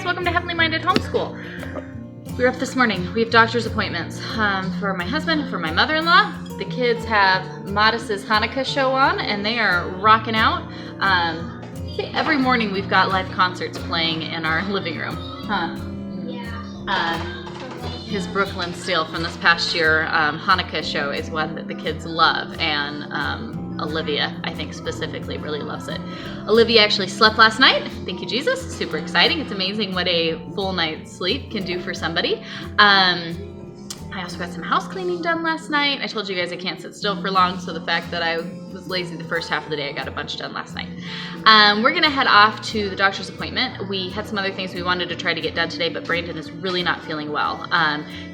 welcome to Heavenly Minded Homeschool. We're up this morning. We have doctor's appointments for my husband, for my mother-in-law. The kids have Modest's Hanukkah show on, and they are rocking out. Every morning we've got live concerts playing in our living room. His Brooklyn Steel from this past year Hanukkah show is one that the kids love, and Olivia, I think specifically, really loves it. Olivia actually slept last night. Thank you, Jesus. Super exciting. It's amazing what a full night's sleep can do for somebody. I also got some house cleaning done last night. I told you guys I can't sit still for long, so the fact that I was lazy the first half of the day, I got a bunch done last night. We're going to head off to the doctor's appointment. We had some other things we wanted to try to get done today, but Brandon is really not feeling well.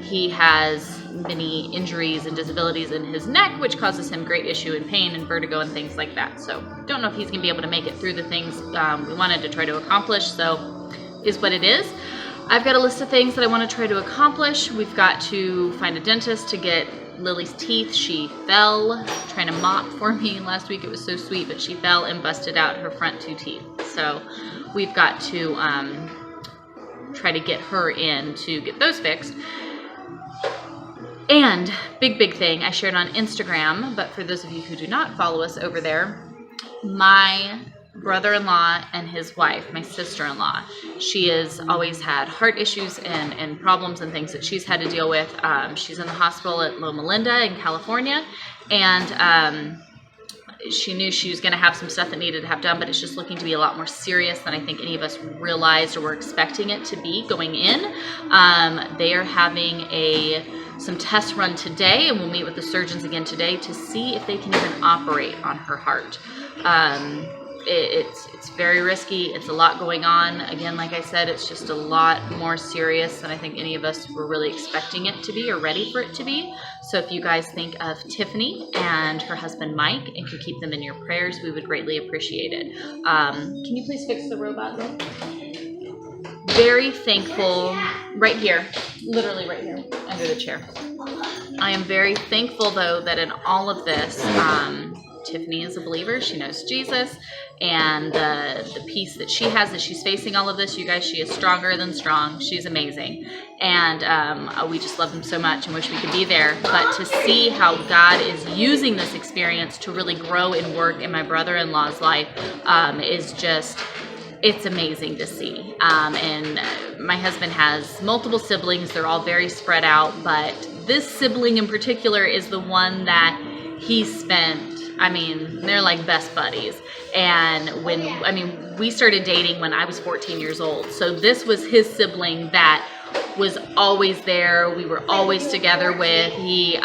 He has many injuries and disabilities in his neck, which causes him great issue and pain and vertigo and things like that. So don't know if he's going to be able to make it through the things we wanted to try to accomplish, so is what it is. I've got a list of things that I want to try to accomplish. We've got to find a dentist to get Lily's teeth. She fell trying to mop for me last week. It was so sweet, but she fell and busted out her front 2 teeth. So we've got to try to get her in to get those fixed. And big thing I shared on Instagram, but for those of you who do not follow us over there, my brother-in-law and his wife, my sister-in-law, she has always had heart issues and problems and things that she's had to deal with. She's in the hospital at Loma Linda in California, and she knew she was going to have some stuff that needed to have done, but it's just looking to be a lot more serious than I think any of us realized or were expecting it to be going in. They are having some tests run today, and we'll meet with the surgeons again today to see if they can even operate on her heart. It's very risky. It's a lot going on. Again, like I said, it's just a lot more serious than I think any of us were really expecting it to be or ready for it to be. So if you guys think of Tiffany and her husband Mike and could keep them in your prayers, we would greatly appreciate it. Can you please fix the robot though? Very thankful, right here, literally right here, under the chair. I am very thankful though that in all of this, Tiffany is a believer. She knows Jesus, and the peace that she has as she's facing all of this, you guys, she is stronger than strong. She's amazing, and we just love them so much and wish we could be there. But to see how God is using this experience to really grow and work in my brother-in-law's life is just, it's amazing to see. And my husband has multiple siblings. They're all very spread out, but this sibling in particular is the one that he spent, they're like best buddies. And we started dating when I was 14 years old. So this was his sibling that was always there. We were always together with. He,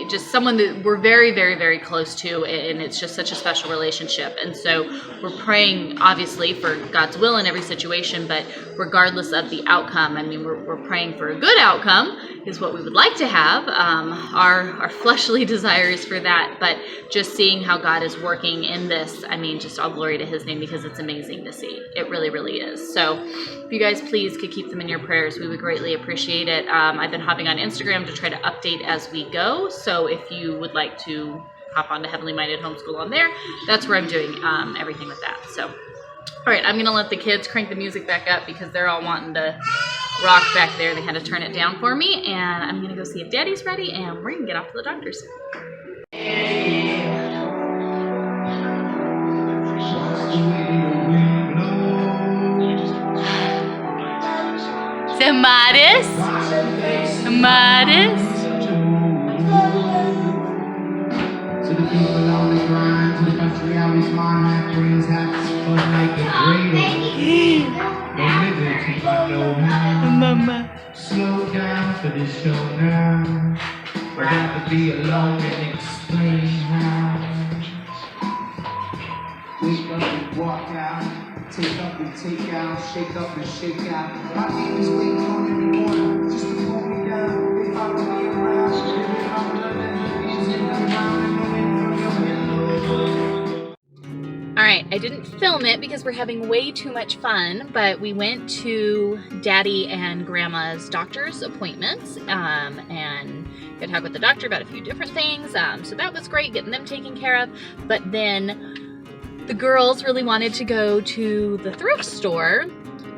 just someone that we're very close to, and it's just such a special relationship. And so we're praying obviously for God's will in every situation, but regardless of the outcome, we're praying for a good outcome is what we would like to have. Our fleshly desires for that, but just seeing how God is working in this, just all glory to his name, because it's amazing to see. It really is. So if you guys please could keep them in your prayers, we would greatly appreciate it. I've been hopping on Instagram to try to update as we go. So if you would like to hop on to Heavenly Minded Homeschool on there, that's where I'm doing everything with that. So, all right, I'm going to let the kids crank the music back up because they're all wanting to rock back there. They had to turn it down for me, and I'm going to go see if Daddy's ready, and we're going to get off to the doctor's. So modest. To the people on the grind, to the country I was mine, have friends, have fun like a dream. Don't live it, keep I know how. Mama. Slow down for this show now. I'd rather be alone and explain how. Wake up and walk out, take up and take out, shake up and shake out. My name is waiting on every morning, just to pull me down. They follow me around, living my blood and the music around. All right, I didn't film it because we're having way too much fun, but we went to Daddy and Grandma's doctor's appointments and got to talk with the doctor about a few different things. So that was great, getting them taken care of. But then the girls really wanted to go to the thrift store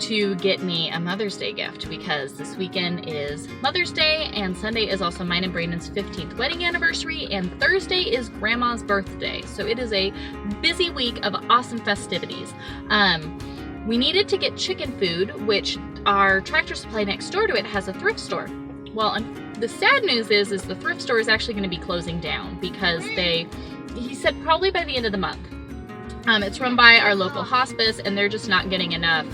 to get me a Mother's Day gift because this weekend is Mother's Day and Sunday is also mine and Brandon's 15th wedding anniversary and Thursday is Grandma's birthday. So it is a busy week of awesome festivities. We needed to get chicken food, which our Tractor Supply next door to it has a thrift store. Well, the sad news is the thrift store is actually going to be closing down because he said probably by the end of the month. It's run by our local hospice and they're just not getting enough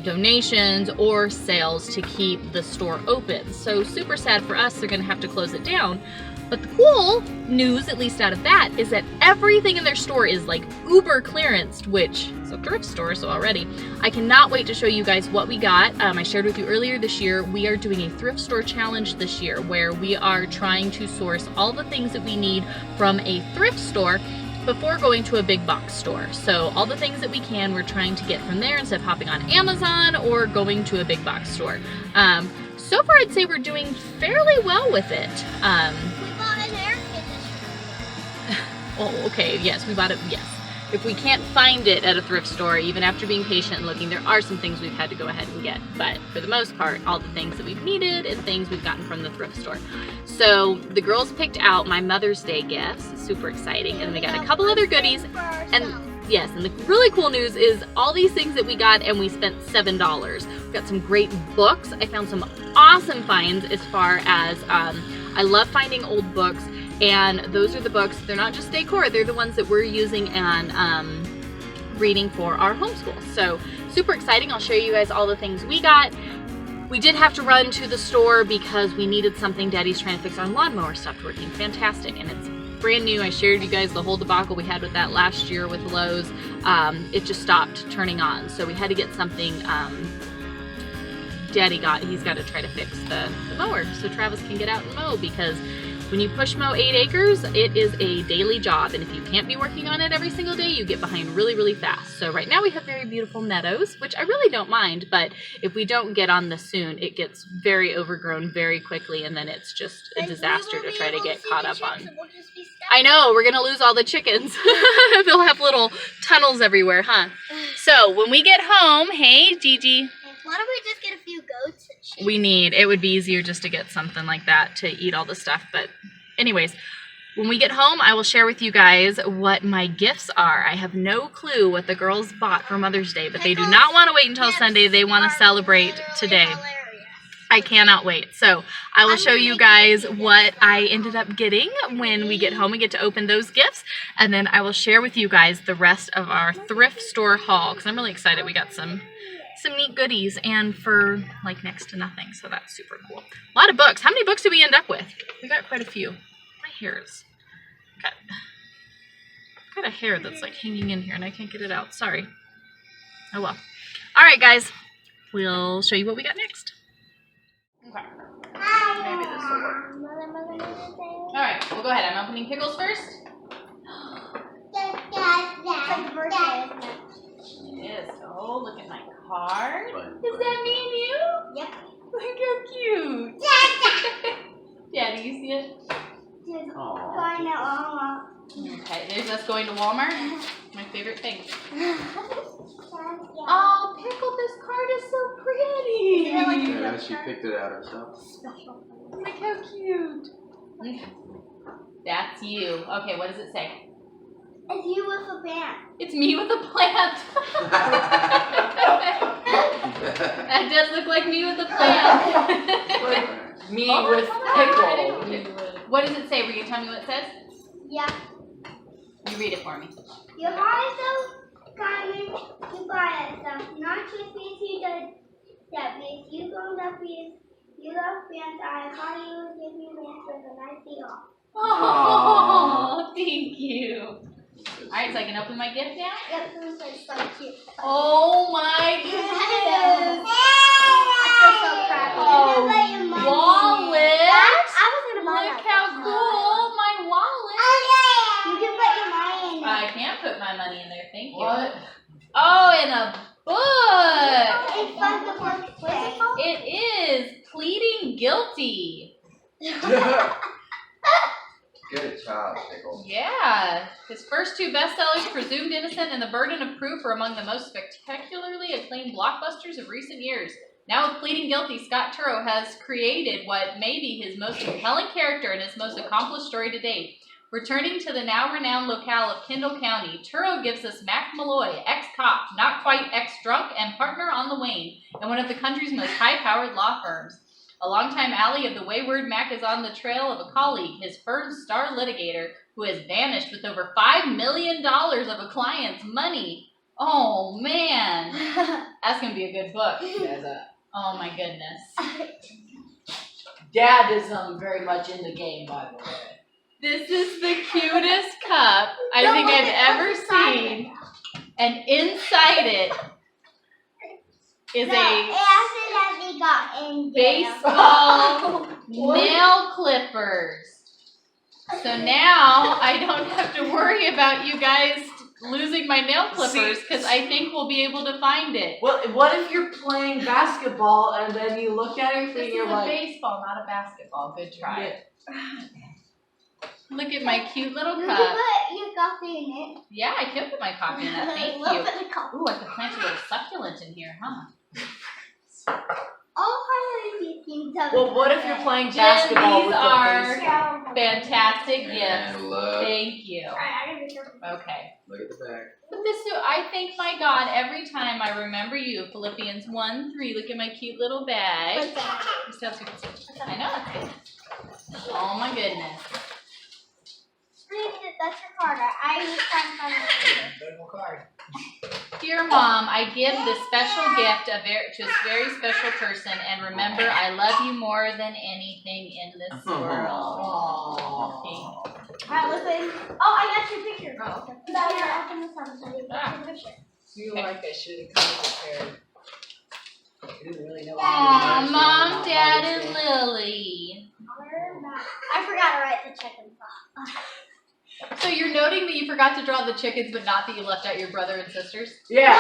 donations or sales to keep the store open. So super sad for us, they're going to have to close it down. But the cool news, at least out of that, is that everything in their store is like uber clearanced, which is a thrift store, so already. I cannot wait to show you guys what we got. I shared with you earlier this year, we are doing a thrift store challenge this year where we are trying to source all the things that we need from a thrift store before going to a big box store. So all the things that we can, we're trying to get from there instead of hopping on Amazon or going to a big box store. So far I'd say we're doing fairly well with it. Oh, okay, yes, we bought it, yes. If we can't find it at a thrift store, even after being patient and looking, there are some things we've had to go ahead and get. But for the most part, all the things that we've needed and things we've gotten from the thrift store. So the girls picked out my Mother's Day gifts, super exciting, and we got a couple other goodies. And yes, and the really cool news is all these things that we got and we spent $7. We got some great books. I found some awesome finds as far as, I love finding old books. And those are the books, they're not just decor, they're the ones that we're using and reading for our homeschool. So super exciting. I'll show you guys all the things we got. We did have to run to the store because we needed something. Daddy's trying to fix our lawnmower, stopped working. Fantastic. And it's brand new. I shared you guys the whole debacle we had with that last year with Lowe's. It just stopped turning on. So we had to get something Daddy got. He's got to try to fix the mower so Travis can get out and mow, because when you push mow 8 acres, it is a daily job, and if you can't be working on it every single day, you get behind really, really fast. So right now we have very beautiful meadows, which I really don't mind, but if we don't get on this soon, it gets very overgrown very quickly, and then it's just a disaster to try to get caught up on. I know, we're gonna lose all the chickens. They'll have little tunnels everywhere, huh? So when we get home, hey, Gigi. Why don't we just get a few goats? It would be easier just to get something like that to eat all the stuff. But anyways, when we get home, I will share with you guys what my gifts are. I have no clue what the girls bought for Mother's Day, but they do not want to wait until Sunday. They want to celebrate today. I cannot wait. So I will show you guys what I ended up getting when we get home and get to open those gifts. And then I will share with you guys the rest of our thrift store haul, because I'm really excited. We got some neat goodies and for like next to nothing, so that's super cool. A lot of books. How many books did we end up with? We got quite a few. My hair's got a hair that's like hanging in here and I can't get it out. Sorry. Oh well. Alright guys, we'll show you what we got next. Okay. Maybe this will work. Alright, we'll go ahead. I'm opening pickles first. It is. Oh, look at my card. Is that me and you? Yep. Look how cute. Daddy, you see it? Okay, there's us going to Walmart. My favorite thing. Oh, Pickle, this card is so pretty. Yeah, she picked it out herself. Look how cute. That's you. Okay, what does it say? It's you with a plant. It's me with a plant. That does look like me with a plant. Me with pickle. What does it say? Were you going to tell me what it says? Yeah. You read it for me. You buy some garment, you buy it stuff. Not just because you did that piece. You go that piece. You love pants. I thought you would give me pants with a nice day off. Oh, thank you. Alright, so I can open my gift now? Yep, this is so cute. Oh my goodness! I feel so proud. Oh, wallet! I was gonna buy Look that. how cool! My wallet! You can put your money in there. I can't put my money in there, thank you. What? Oh, and a book! It's fun to work. What's it called? It is Pleading Guilty. Good job, Pickle. Yeah. His first two bestsellers, Presumed Innocent and The Burden of Proof, are among the most spectacularly acclaimed blockbusters of recent years. Now with pleading guilty, Scott Turow has created what may be his most compelling character and his most accomplished story to date. Returning to the now-renowned locale of Kendall County, Turow gives us Mac Malloy, ex-cop, not quite ex-drunk, and partner on the wane in one of the country's most high-powered law firms. A longtime ally of the wayward Mac is on the trail of a colleague, his firm's star litigator, who has vanished with over $5 million of a client's money. Oh, man. That's going to be a good book. Oh, my goodness. Dad is very much in the game, by the way. This is the cutest cup I think I've ever seen. And inside it is It accidentally got in there. baseball nail clippers. So now I don't have to worry about you guys losing my nail clippers because I think we'll be able to find it. What if you're playing basketball and then you look at it This and is you're a like, baseball, not a basketball. Good try. Look at my cute little You cup. can put your coffee in it. Yeah, I can put my coffee in that. Thank Look you. at the coffee. Ooh, I could plant a little succulent in here, huh? All kinds of these things are well, what if you're playing Jen, basketball these with are the baseball? fantastic gifts. And look, Thank you. Alright, I gotta be careful. Okay. look at the back. But this, I thank my God every time I remember you. Philippians 1:3. Look at my cute little bag. What's that? Just tell us you can see. I know it's good. Oh my goodness. That's your card. I use time Dear Mom, I give this special gift to a very special person, and remember, I love you more than anything in this world. Aww. Alright, listen. Oh, I got your picture. Oh, okay. That was open the sun, so you got your picture. Feel like I should have come prepared. I didn't really know. Aw, Mom, Dad, and Lily. I forgot to write the chicken sauce. So you're noting that you forgot to draw the chickens, but not that you left out your brother and sisters? Yeah.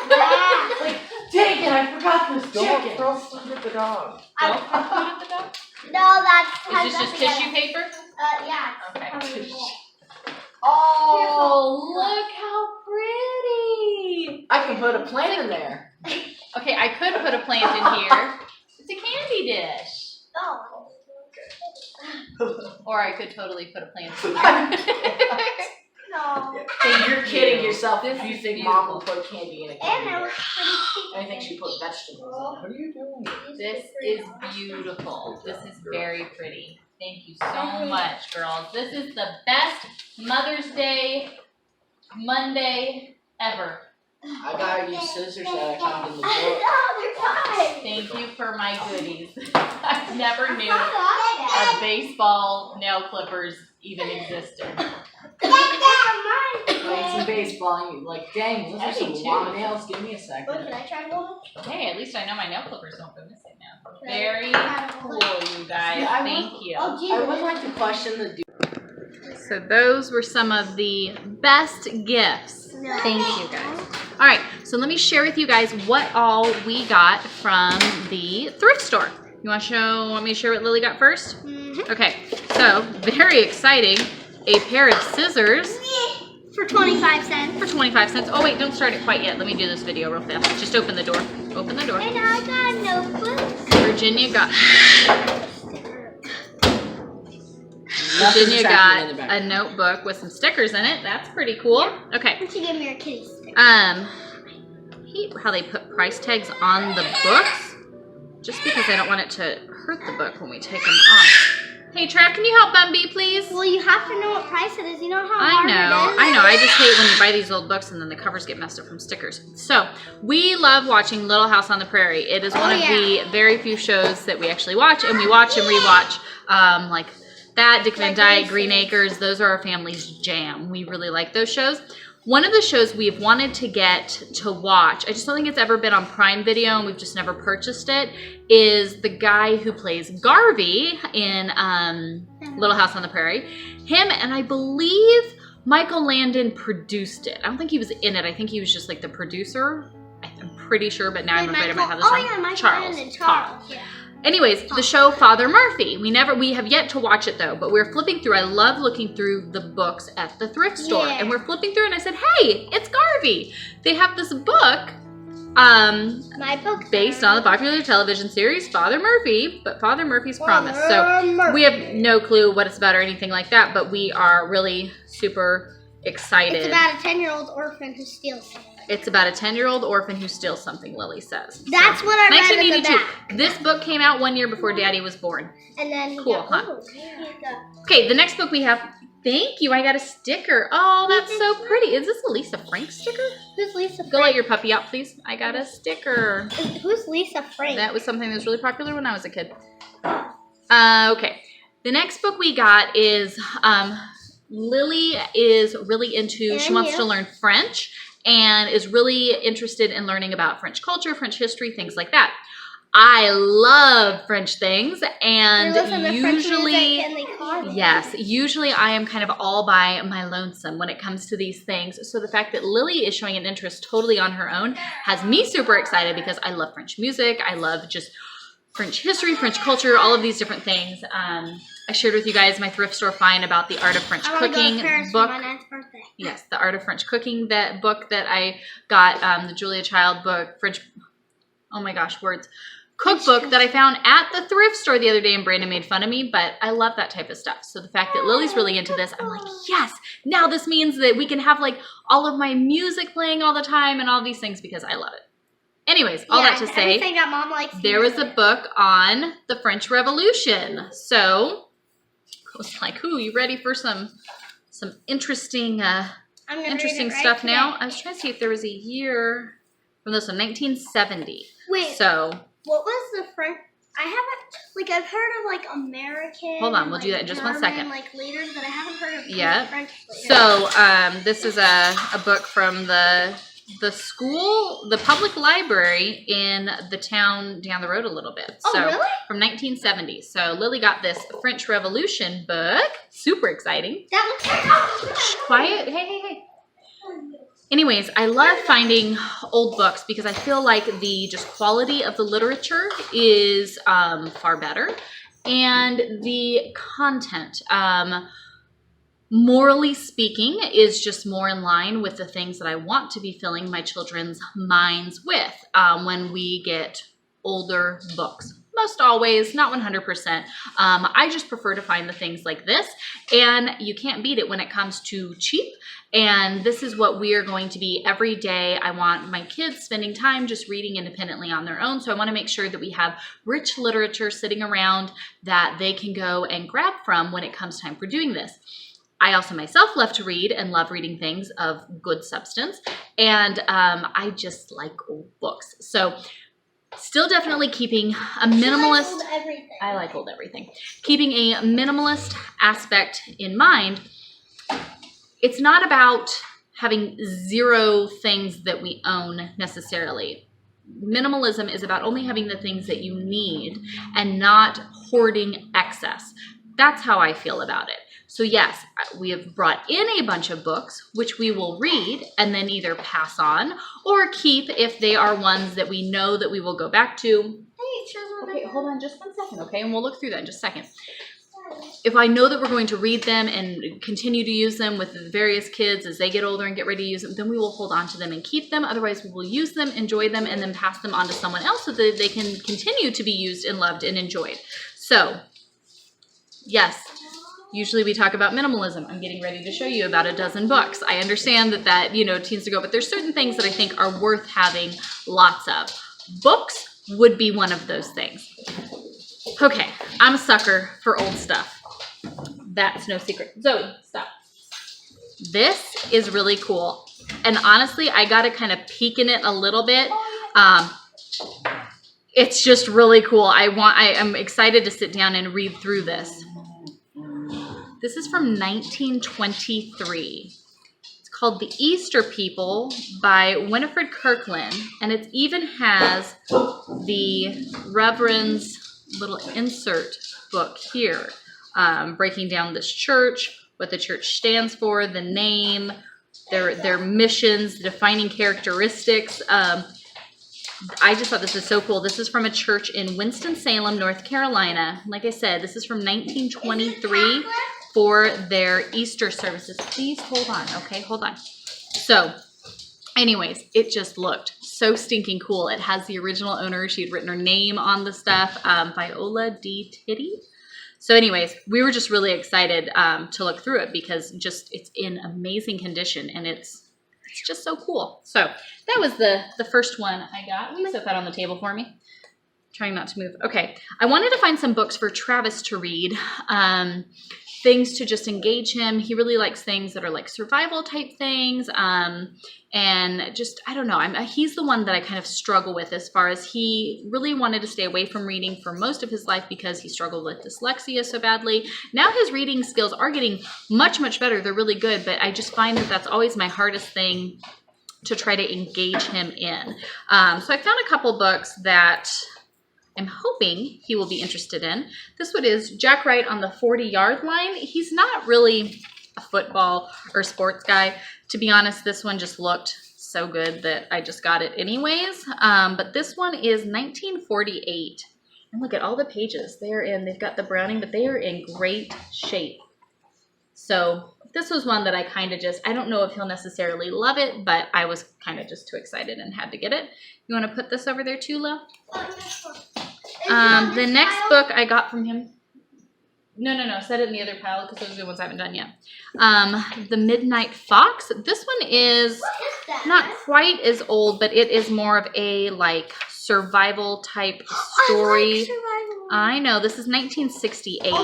Yeah. Like, dang it, I forgot this Don't chicken. throw food at the dog. Don't throw food at the dog? No, that's Is this just tissue paper? Yeah. Okay. Oh, Look how pretty! I can put a plant in there. Okay, I could put a plant in here. It's a candy dish. Oh. Or I could totally put a plant in here. No. Hey, you're kidding yourself This if you is think beautiful. Mom will put candy in a And candy it bar. was pretty cheap. I think she put vegetables in What are you doing? This is beautiful. This is very pretty. Thank you so much, girls. This is the best Mother's Day Monday ever. I got you scissors that I found in the book. No, they're fine. Thank you for my goodies. I never knew Get baseball nail clippers even existed. Playing some baseball, and you're like, dang, those are some Me too. long nails. Give me a Wait, second. can I try one? Hey, at least I know my nail clippers don't go missing now. Very cool, you guys. Yeah, I Thank you. Oh, geez. I would like to question the dude. So those were some of the best gifts. Thank you, guys. All right, so let me share with you guys what all we got from the thrift store. You want me to share what Lily got first? Mm-hmm. Okay, so very exciting. A pair of scissors For 25 cents. for 25 cents. Oh wait, don't start it quite yet. Let me do this video real fast. Just open the door. Open the door. And I got notebooks. Virginia got a notebook with some stickers in it. That's pretty cool. Okay. And she gave me her kitty sticker. I hate how they put price tags on the books, just because I don't want it to hurt the book when we take them off. Hey, Trav, can you help Bumby, please? Well, you have to know what price it is. You know how I hard know. it is? I know. I just hate when you buy these old books and then the covers get messed up from stickers. So, we love watching Little House on the Prairie. It is one of the very few shows that we actually watch, and we watch and rewatch, like that, Dick Van Dyke, Green Acres. Those are our family's jam. We really like those shows. One of the shows we've wanted to get to watch, I just don't think it's ever been on Prime Video and we've just never purchased it, is the guy who plays Garvey in Little House on the Prairie. Him, and I believe Michael Landon produced it. I don't think he was in it. I think he was just like the producer. I'm pretty sure, but now I'm afraid I might have this wrong. Oh yeah, Michael Charles. Landon. Charles. Yeah. Anyways, the show Father Murphy. We have yet to watch it though, but we're flipping through. I love looking through the books at the thrift store. Yeah. And we're flipping through and I said, hey, it's Garvey. They have this book My book. based on the popular television series Father Murphy, but Father Murphy's Promise. So we have no clue what it's about or anything like that, but we are really super excited. It's about a 10-year-old orphan who steals something. It's about a 10-year-old orphan who steals something, Lily says. That's what I read in the 1982. back. This book came out 1 year before Daddy was born. And then he Cool, got, huh? oh, here's the- Okay, the next book we have. Thank you. I got a sticker. Oh, that's so pretty. Is this a Lisa Frank sticker? Who's Lisa Go let Frank? your puppy out, please. I got a sticker. Who's Lisa Frank? That was something that was really popular when I was a kid. Okay. The next book we got is Lily is really into, she wants to learn French and is really interested in learning about French culture, French history, things like that. I love French things, and usually I am kind of all by my lonesome when it comes to these things. So the fact that Lily is showing an interest totally on her own has me super excited because I love French music. I love just French history, French culture, all of these different things. I shared with you guys my thrift store find about the Art of French Cooking book. For my 9th birthday. Yes, the Art of French Cooking, that book that I got, the Julia Child book, French, oh my gosh, words. Cookbook that I found at the thrift store the other day, and Brandon made fun of me, but I love that type of stuff. So the fact that Lily's really into this, I'm like, yes, now this means that we can have like all of my music playing all the time and all these things because I love it. Anyways, all that to say, that Mom likes there was a book on the French Revolution. So I was like, ooh, you ready for some interesting stuff now? I was trying to see if there was a year from this one, 1970. Wait. So what was the French? I haven't, I've heard of, American. Hold on, we'll do that in just 1 second. Leaders, but I haven't heard of Yeah. French leaders. So this is a book from the school, the public library in the town down the road a little bit. Oh, So really? from 1970. So Lily got this French Revolution book. Super exciting. That looks Shh, quiet. Hey. Anyways, I love finding old books because I feel like the just quality of the literature is far better. And the content, morally speaking, is just more in line with the things that I want to be filling my children's minds with when we get older books. Most always, not 100%. I just prefer to find the things like this, and you can't beat it when it comes to cheap. And this is what we are going to be every day. I want my kids spending time just reading independently on their own. So I want to make sure that we have rich literature sitting around that they can go and grab from when it comes time for doing this. I also myself love to read and love reading things of good substance. And I just like old books. So still definitely keeping a minimalist. I like old everything. Keeping a minimalist aspect in mind. It's not about having zero things that we own necessarily. Minimalism is about only having the things that you need and not hoarding excess. That's how I feel about it. So yes, we have brought in a bunch of books, which we will read and then either pass on or keep if they are ones that we know that we will go back to. Okay, hold on just 1 second, okay? And we'll look through that in just a second. If I know that we're going to read them and continue to use them with the various kids as they get older and get ready to use them, then we will hold on to them and keep them. Otherwise, we will use them, enjoy them, and then pass them on to someone else so that they can continue to be used and loved and enjoyed. So, yes, usually we talk about minimalism. I'm getting ready to show you about a dozen books. I understand that teens to go, but there's certain things that I think are worth having lots of. Books would be one of those things. Okay, I'm a sucker for old stuff. That's no secret. Zoe, stop. This is really cool. And honestly, I got to kind of peek in it a little bit. It's just really cool. I am excited to sit down and read through this. This is from 1923. It's called The Easter People by Winifred Kirkland. And it even has the Reverend's little insert book here, breaking down this church, what the church stands for, the name, their missions, defining characteristics. I just thought this is so cool. This is from a church in Winston-Salem, North Carolina. Like I said, this is from 1923 for their Easter services. Please hold on, okay? Hold on. So, anyways, it just looked so stinking cool. It has the original owner. She had written her name on the stuff, Viola D. Titty. So anyways, we were just really excited to look through it because just it's in amazing condition and it's just so cool. So that was the first one I got. Will you set that on the table for me? Trying not to move. Okay. I wanted to find some books for Travis to read. Things to just engage him. He really likes things that are like survival type things. And just, I don't know. He's the one that I kind of struggle with as far as he really wanted to stay away from reading for most of his life because he struggled with dyslexia so badly. Now his reading skills are getting much, much better. They're really good, but I just find that that's always my hardest thing to try to engage him in. So I found a couple books that I'm hoping he will be interested in. This one is Jack Wright on the 40-yard line. He's not really a football or sports guy. To be honest, this one just looked so good that I just got it anyways. But this one is 1948. And look at all the pages. They've got the Browning, but they are in great shape. So this was one that I kind of just, I don't know if he'll necessarily love it, but I was kind of just too excited and had to get it. You want to put this over there too, Lo? The next book I got from him. No. Set it in the other pile because those are the ones I haven't done yet. The Midnight Fox. This one is not quite as old, but it is more of a like survival type story. I like survival. I know. This is 1968.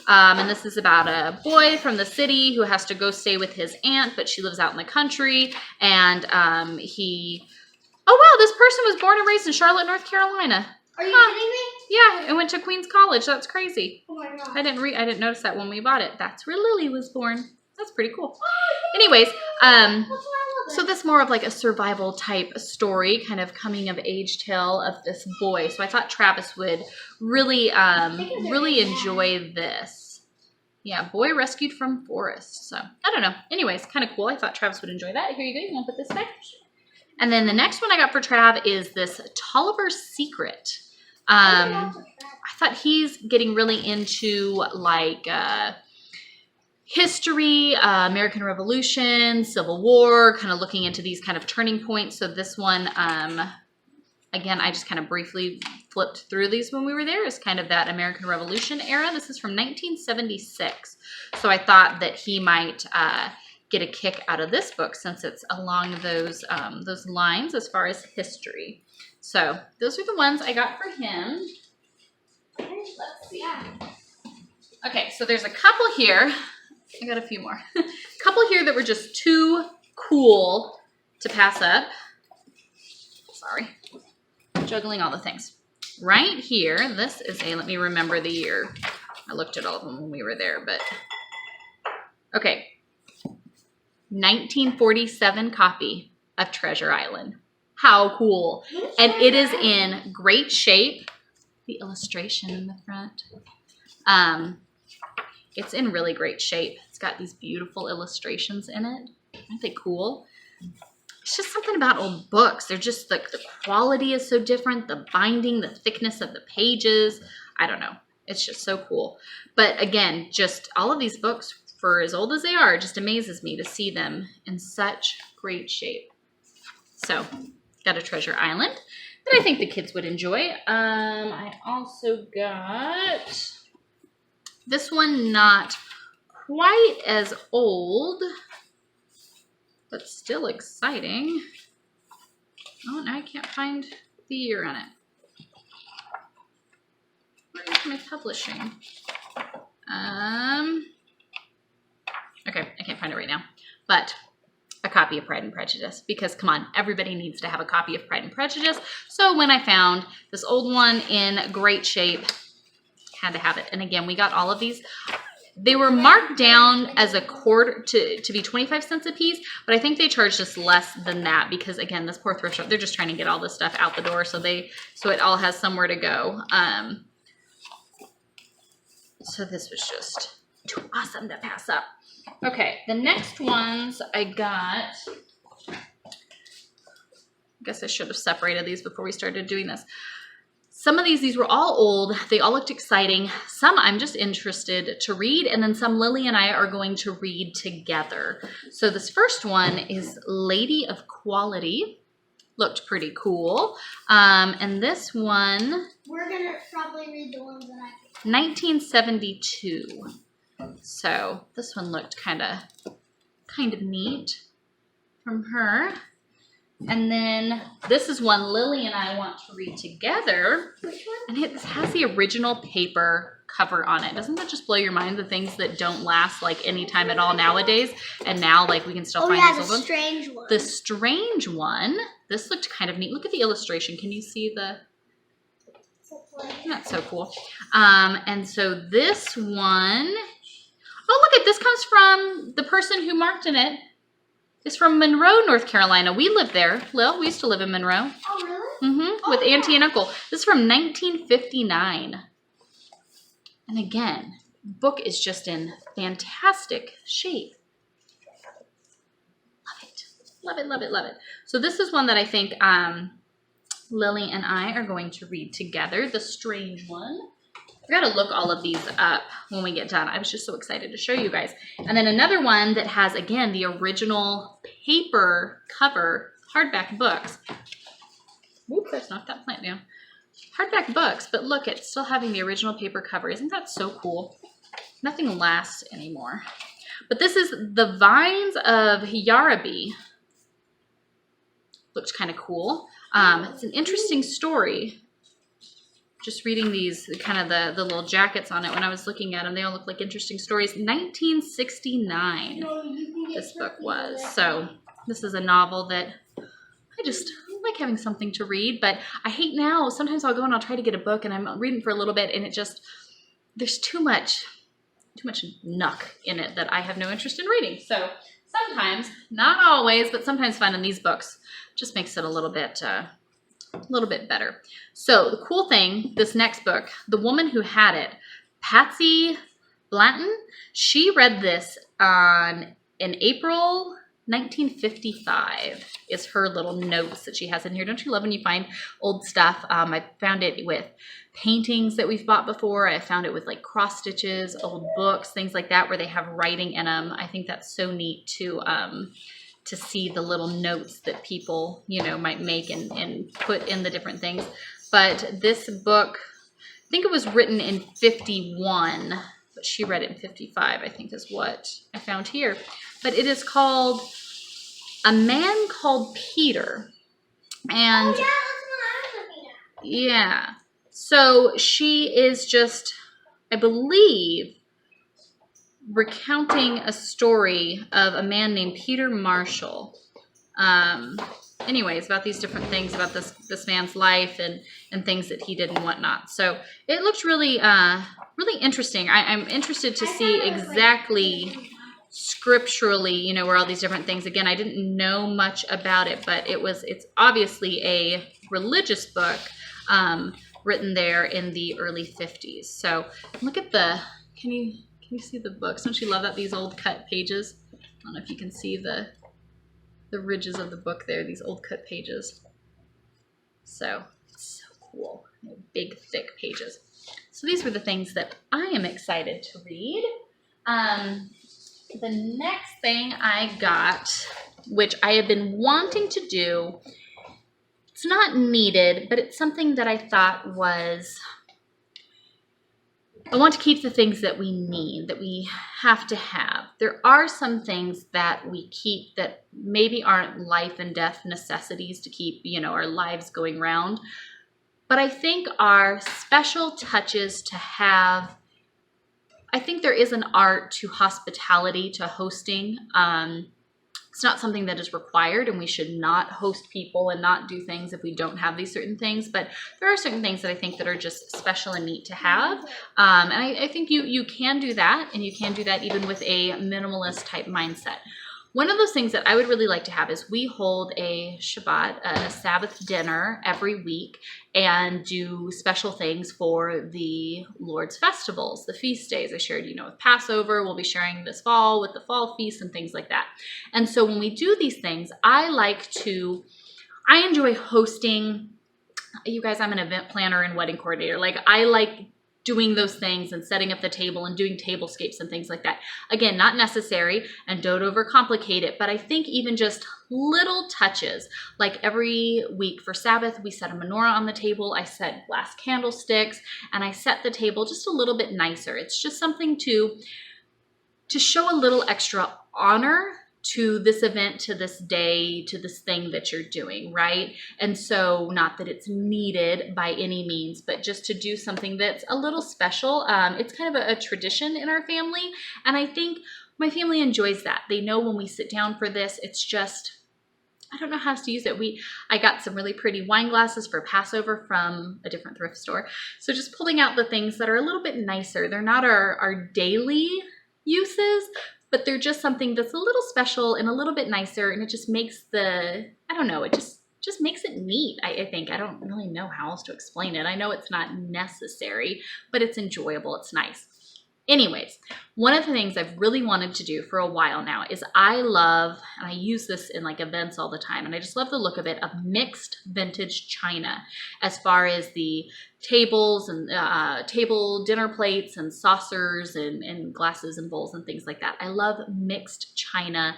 And this is about a boy from the city who has to go stay with his aunt, but she lives out in the country. And oh wow, this person was born and raised in Charlotte, North Carolina. Are you kidding me? Yeah, and went to Queens College. That's crazy. Oh my god. I didn't notice that when we bought it. That's where Lily was born. That's pretty cool. Anyways, so that's more of like a survival type story, kind of coming of age tale of this boy. So I thought Travis would really enjoy this. Yeah, boy rescued from forest. So I don't know. Anyways, kind of cool. I thought Travis would enjoy that. Here you go. You want to put this back? And then the next one I got for Trav is this Tolliver's Secret. I thought he's getting really into like history, American Revolution, Civil War, kind of looking into these kind of turning points. So this one, again, I just kind of briefly flipped through these when we were there. It's kind of that American Revolution era. This is from 1976. So I thought that he might get a kick out of this book since it's along those lines as far as history. So those are the ones I got for him. Let's see. Okay, so there's a couple here. I got a few more. A couple here that were just too cool to pass up. Sorry. Juggling all the things. Right here, this is let me remember the year. I looked at all of them when we were there, but okay. 1947 copy of Treasure Island. How cool. And it is in great shape. The illustration in the front. It's in really great shape. It's got these beautiful illustrations in it. Aren't they cool? It's just something about old books. They're just like the quality is so different. The binding, the thickness of the pages. I don't know. It's just so cool. But again, just all of these books, for as old as they are, it just amazes me to see them in such great shape. So, got a Treasure Island that I think the kids would enjoy. I also got this one, not quite as old, but still exciting. Oh, now I can't find the year on it. Where is my publishing? Okay, I can't find it right now, but a copy of Pride and Prejudice, because come on, everybody needs to have a copy of Pride and Prejudice. So when I found this old one in great shape, had to have it. And again, we got all of these. They were marked down as a quarter to be 25 cents a piece, but I think they charged us less than that because again, this poor thrift shop, they're just trying to get all this stuff out the door so it all has somewhere to go. So this was just too awesome to pass up. Okay, the next ones I got guess I should have separated these before we started doing this. Some of these were all old. They all looked exciting. Some I'm just interested to read, and then some Lily and I are going to read together. So this first one is Lady of Quality. Looked pretty cool. And this one, We're gonna probably read the ones that I picked. 1972. So this one looked kind of neat from her. And then this is one Lily and I want to read together. Which one? And it has the original paper cover on it. Doesn't that just blow your mind, the things that don't last like any time at all nowadays? And now like we can still find these old ones. Strange one. The strange one. This looked kind of neat. Look at the illustration. Can you see the... That's so cool. And so this one... Oh, look, this comes from the person who marked in it. It's from Monroe, North Carolina. We lived there. Lil, we used to live in Monroe. Oh, really? With Auntie and Uncle. This is from 1959. And again, book is just in fantastic shape. Love it. Love it, love it, love it. So this is one that I think Lily and I are going to read together. The Strange One. I gotta look all of these up when we get done. I was just so excited to show you guys. And then another one that has, again, the original paper cover, hardback books. Whoop, that's knocked that plant down. Hardback books, but look, it's still having the original paper cover. Isn't that so cool? Nothing lasts anymore. But this is The Vines of Yarraby. Looks kind of cool. It's an interesting story. Just reading these, kind of the little jackets on it, when I was looking at them, they all look like interesting stories. 1969, this book was. So this is a novel that I just like having something to read, but I hate now, sometimes I'll go and I'll try to get a book and I'm reading for a little bit and it just, there's too much nuck in it that I have no interest in reading. So sometimes, not always, but sometimes finding these books just makes it a little bit better. So the cool thing, this next book, The Woman Who Had It, Patsy Blanton, she read this in April 1955 is her little notes that she has in here. Don't you love when you find old stuff? I found it with paintings that we've bought before. I found it with like cross stitches, old books, things like that where they have writing in them. I think that's so neat to see the little notes that people, you know, might make and put in the different things. But this book, I think it was written in 51, but she read it in 55, I think is what I found here. But it is called A Man Called Peter. And Oh, yeah, that's what I was looking at. yeah, so she is just, I believe, recounting a story of a man named Peter Marshall. Anyways, about these different things about this man's life and things that he did and whatnot. So it looked really really interesting. I'm interested to see exactly scripturally, you know, where all these different things. Again, I didn't know much about it, but it's obviously a religious book written there in the early 50s. So look at the, can you see the books? Don't you love that, these old cut pages? I don't know if you can see the ridges of the book there, these old cut pages. So, it's so cool. Big, thick pages. So these were the things that I am excited to read. The next thing I got, which I have been wanting to do, it's not needed, but it's something that I thought was, I want to keep the things that we need, that we have to have. There are some things that we keep that maybe aren't life and death necessities to keep, you know, our lives going round. But I think are special touches to have. I think there is an art to hospitality, to hosting. It's not something that is required, and we should not host people and not do things if we don't have these certain things. But there are certain things that I think that are just special and neat to have. And I think you can do that, and you can do that even with a minimalist type mindset. One of those things that I would really like to have is we hold a Shabbat, a Sabbath dinner every week, and do special things for the Lord's festivals, the feast days. I shared, you know, with Passover, we'll be sharing this fall with the fall feast and things like that. And so when we do these things, I like to I enjoy hosting. You guys, I'm an event planner and wedding coordinator. Like, I like doing those things and setting up the table and doing tablescapes and things like that. Again, not necessary, and don't overcomplicate it, but I think even just little touches, like every week for Sabbath, we set a menorah on the table, I set glass candlesticks, and I set the table just a little bit nicer. It's just something to show a little extra honor to this event, to this day, to this thing that you're doing, right? And so, not that it's needed by any means, but just to do something that's a little special. It's kind of a tradition in our family, and I think my family enjoys that. They know when we sit down for this, it's just, I don't know how else to use it. I got some really pretty wine glasses for Passover from a different thrift store. So just pulling out the things that are a little bit nicer. They're not our daily uses, but they're just something that's a little special and a little bit nicer, and it just makes I don't know, it just makes it neat, I think. I don't really know how else to explain it. I know it's not necessary, but it's enjoyable, it's nice. Anyways, one of the things I've really wanted to do for a while now is I love, and I use this in like events all the time, and I just love the look of it, of mixed vintage china, as far as the tables and table dinner plates and saucers and glasses and bowls and things like that. I love mixed china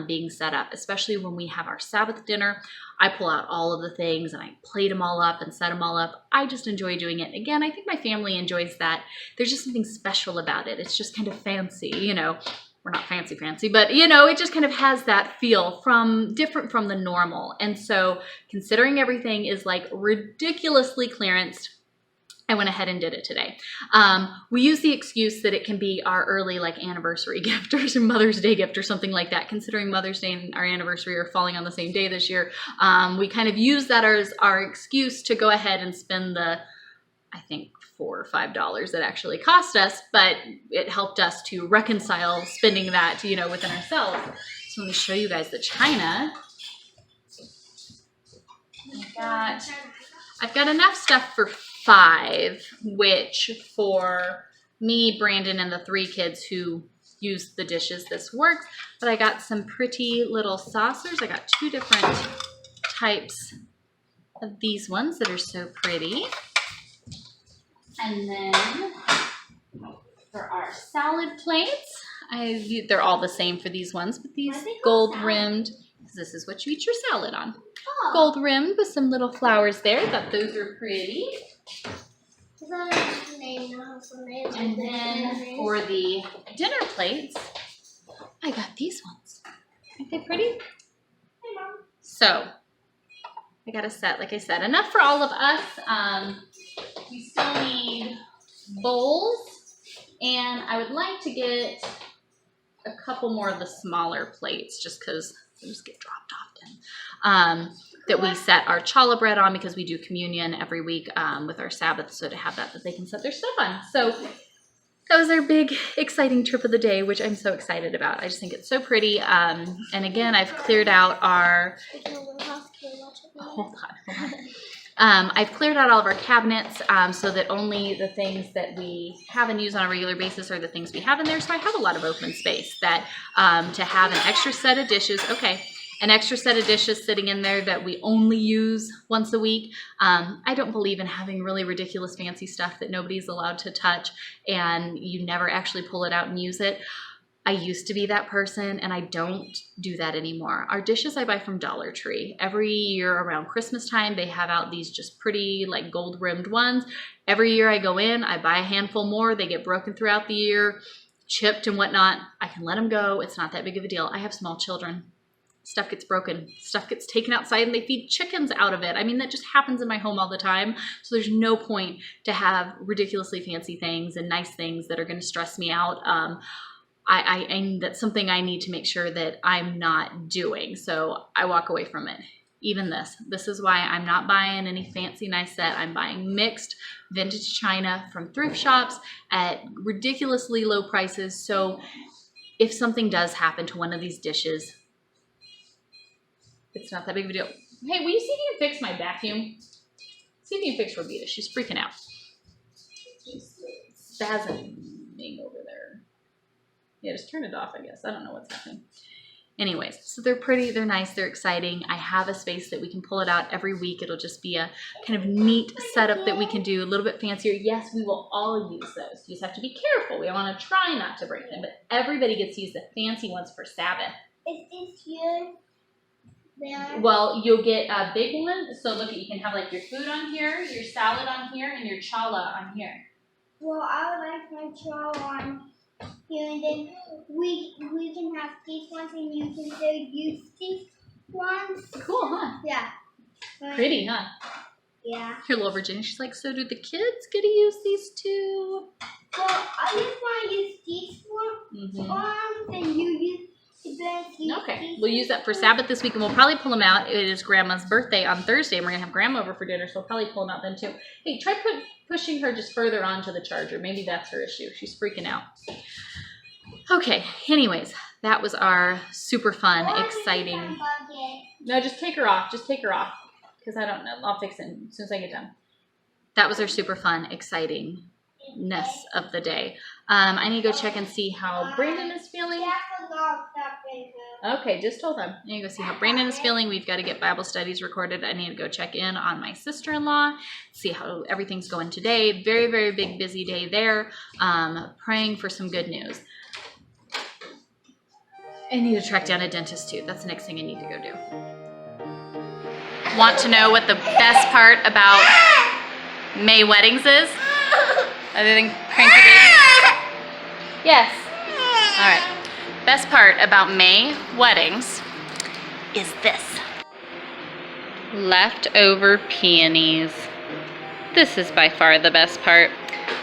being set up, especially when we have our Sabbath dinner. I pull out all of the things and I plate them all up and set them all up. I just enjoy doing it. Again, I think my family enjoys that. There's just something special about it. It's just kind of fancy, you know. We're not fancy, but you know, it just kind of has that feel different from the normal. And so, considering everything is like ridiculously clearanced, I went ahead and did it today. We use the excuse that it can be our early like anniversary gift or Mother's Day gift or something like that. Considering Mother's Day and our anniversary are falling on the same day this year, we kind of use that as our excuse to go ahead and spend the, I think, $4 or $5 it actually cost us, but it helped us to reconcile spending that, you know, within ourselves. So let me show you guys the china. I've got enough stuff for 5, which for me, Brandon, and the 3 kids who use the dishes, this works. But I got some pretty little saucers. I got 2 different types of these ones that are so pretty. And then for our salad plates, they're all the same for these ones, but these gold rimmed, because this is what you eat your salad on. Oh. Gold rimmed with some little flowers there. Thought those were pretty. And then for the dinner plates, I got these ones. Aren't they pretty? Hey, Mom. So I got a set, like I said, enough for all of us. We still need bowls, and I would like to get a couple more of the smaller plates just because they just get dropped often. That we set our challah bread on because we do communion every week with our Sabbath, so to have that they can set their stuff on. So that was our big, exciting trip of the day, which I'm so excited about. I just think it's so pretty. And again, I've cleared out our... Hold on. I've cleared out all of our cabinets so that only the things that we have and use on a regular basis are the things we have in there. So I have a lot of open space that to have an extra set of dishes. Okay. An extra set of dishes sitting in there that we only use once a week. I don't believe in having really ridiculous fancy stuff that nobody's allowed to touch and you never actually pull it out and use it. I used to be that person and I don't do that anymore. Our dishes I buy from Dollar Tree. Every year around Christmas time, they have out these just pretty like gold rimmed ones. Every year I go in, I buy a handful more. They get broken throughout the year, chipped and whatnot. I can let them go. It's not that big of a deal. I have small children. Stuff gets broken, stuff gets taken outside and they feed chickens out of it. I mean, that just happens in my home all the time. So there's no point to have ridiculously fancy things and nice things that are going to stress me out. That's something I need to make sure that I'm not doing. So I walk away from it. Even this is why I'm not buying any fancy nice set. I'm buying mixed vintage china from thrift shops at ridiculously low prices. So if something does happen to one of these dishes, it's not that big of a deal. Hey, will you see if you can fix my vacuum? See if you can fix Robita. She's freaking out. She's spasming over there. Yeah, just turn it off, I guess. I don't know what's happening. Anyways, so they're pretty, they're nice, they're exciting. I have a space that we can pull it out every week. It'll just be a kind of neat setup that we can do a little bit fancier. Yes, we will all use those. You just have to be careful. We want to try not to break them, but everybody gets to use the fancy ones for Sabbath. Is this yours? There. Well, you'll get a big one. So look, you can have like your food on here, your salad on here, and your challah on here. Well, I would like my chow on here, and then we can have these ones, and you can still use these ones. Cool, huh? Yeah. Pretty, huh? Yeah. Here, little Virginia, she's like, so do the kids get to use these too? Well, I just want to use these ones, and you use the best. Okay, we'll use that for Sabbath this week, and we'll probably pull them out. It is Grandma's birthday on Thursday, and we're going to have Grandma over for dinner, so we'll probably pull them out then too. Hey, try pushing her just further onto the charger. Maybe that's her issue. She's freaking out. Okay, anyways, that was our super fun, exciting. No, just take her off. Just take her off. Because I don't know. I'll fix it as soon as I get done. That was our super fun, excitingness of the day. I need to go check and see how Brandon is feeling. Okay, just hold on. I need to go see how Brandon is feeling. We've got to get Bible studies recorded. I need to go check in on my sister-in-law, see how everything's going today. Very, very big, busy day there. Praying for some good news. I need to track down a dentist too. That's the next thing I need to go do. Want to know what the best part about May weddings is? Other than cranky baby? Yes. All right. Best part about May weddings is this. Leftover peonies. This is by far the best part.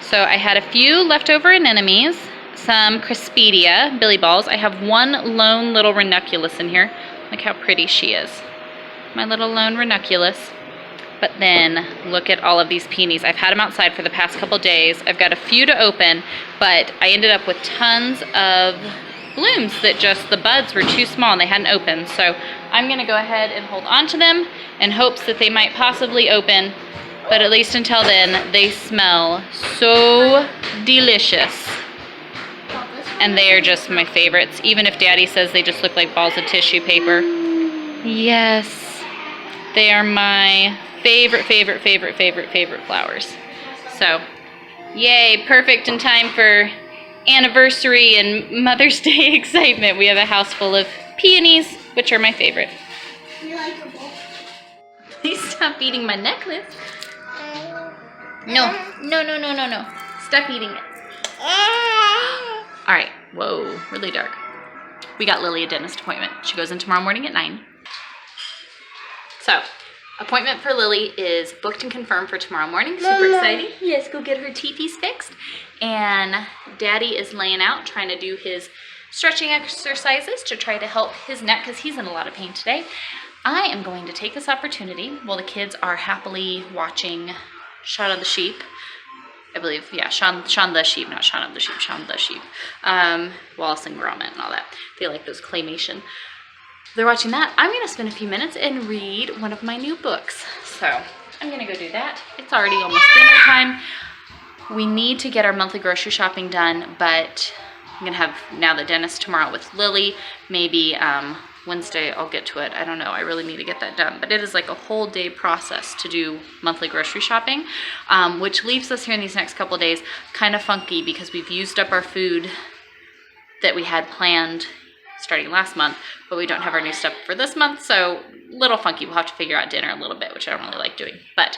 So I had a few leftover anemones, some Crispidia, Billy Balls. I have one lone little ranunculus in here. Look how pretty she is. My little lone ranunculus. But then look at all of these peonies. I've had them outside for the past couple days. I've got a few to open, but I ended up with tons of blooms that just the buds were too small and they hadn't opened. So I'm gonna go ahead and hold on to them in hopes that they might possibly open. But at least until then, they smell so delicious. And they are just my favorites. Even if Daddy says they just look like balls of tissue paper. Yes, they are my favorite flowers. So, yay, perfect in time for anniversary and Mother's Day excitement. We have a house full of peonies, which are my favorite. You like a bowl? Please stop eating my necklace. No. Stop eating it. All right, whoa, really dark. We got Lily a dentist appointment. She goes in tomorrow morning at 9. So, appointment for Lily is booked and confirmed for tomorrow morning. Super exciting. Yes, go get her teepees fixed. And Daddy is laying out trying to do his stretching exercises to try to help his neck because he's in a lot of pain today. I am going to take this opportunity while the kids are happily watching Shaun of the Sheep. I believe, yeah, Shaun the Sheep, not Shaun of the Sheep, Shaun the Sheep. Wallace and Gromit and all that. They like those claymation. They're watching that. I'm going to spend a few minutes and read one of my new books. So I'm going to go do that. It's already almost dinner time. We need to get our monthly grocery shopping done, but I'm going to have now the dentist tomorrow with Lily. Maybe Wednesday I'll get to it. I don't know. I really need to get that done. But it is like a whole day process to do monthly grocery shopping, which leaves us here in these next couple of days kind of funky because we've used up our food that we had planned starting last month, but we don't have our new stuff for this month, so a little funky. We'll have to figure out dinner a little bit, which I don't really like doing. But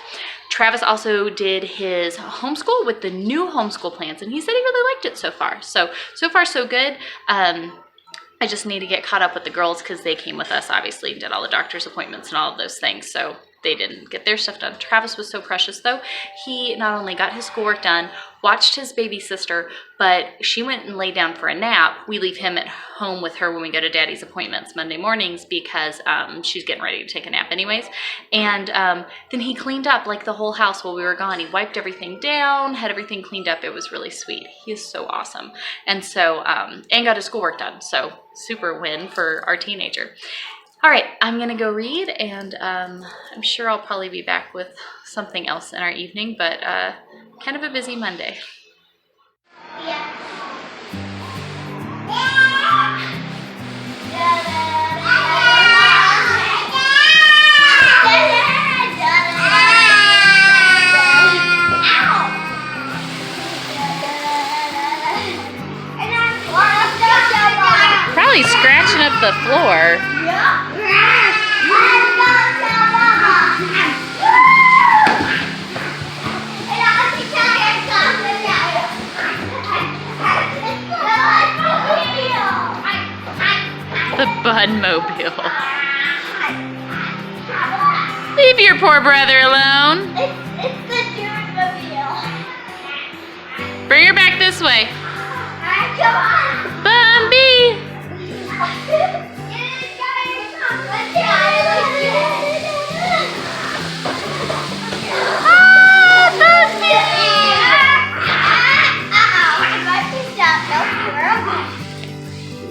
Travis also did his homeschool with the new homeschool plans, and he said he really liked it so far. So far so good. I just need to get caught up with the girls because they came with us, obviously, and did all the doctor's appointments and all of those things, so they didn't get their stuff done. Travis was so precious, though. He not only got his schoolwork done, watched his baby sister, but she went and laid down for a nap. We leave him at home with her when we go to Daddy's appointments Monday mornings because she's getting ready to take a nap anyways. And then he cleaned up like the whole house while we were gone. He wiped everything down, had everything cleaned up. It was really sweet. He is so awesome. And so, and got his schoolwork done. So super win for our teenager. All right, I'm gonna go read, and I'm sure I'll probably be back with something else in our evening, but kind of a busy Monday. Yeah. the floor. The Bun Mobile. Leave your poor brother alone. It's the Mobile. Bring her back this way. Come on. Bumby.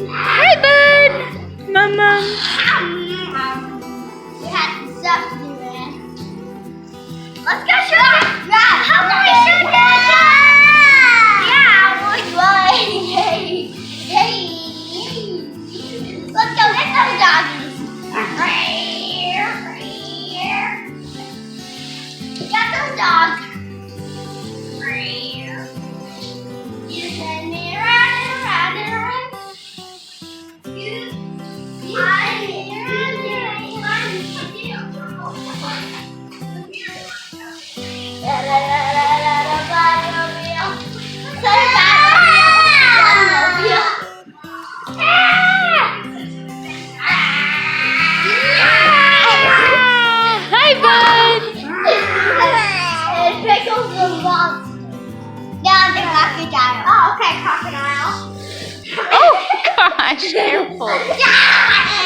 Hi, bud. Mama. We had some stuff to do, man. Let's go shoot it. Yeah, how can we shoot it? Yeah, yay. Let's go get those doggies. Get those dogs. You send me around and around and around. Hi, bud. And Pickles the monster. Now the crocodile. Oh, okay, crocodile. Oh, gosh, careful. Yeah!